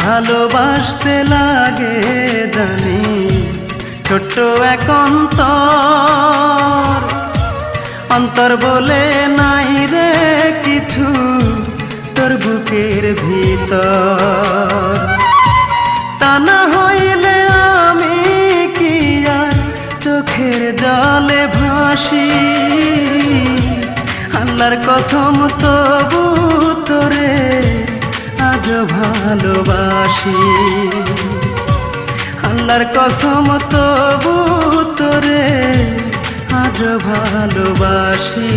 ভালোবাসতে লাগে জানি ছোট্ট এক অন্তর বলে নাই রে কিছু তোর বুকের ভিতর। তা না হইলে আমি কি আর চোখের জলে ভাসি, আল্লাহর কসম তবু তোরে আজ ভালোবাসি, আল্লাহর কসম তবু তোরে আজ ভালোবাসি।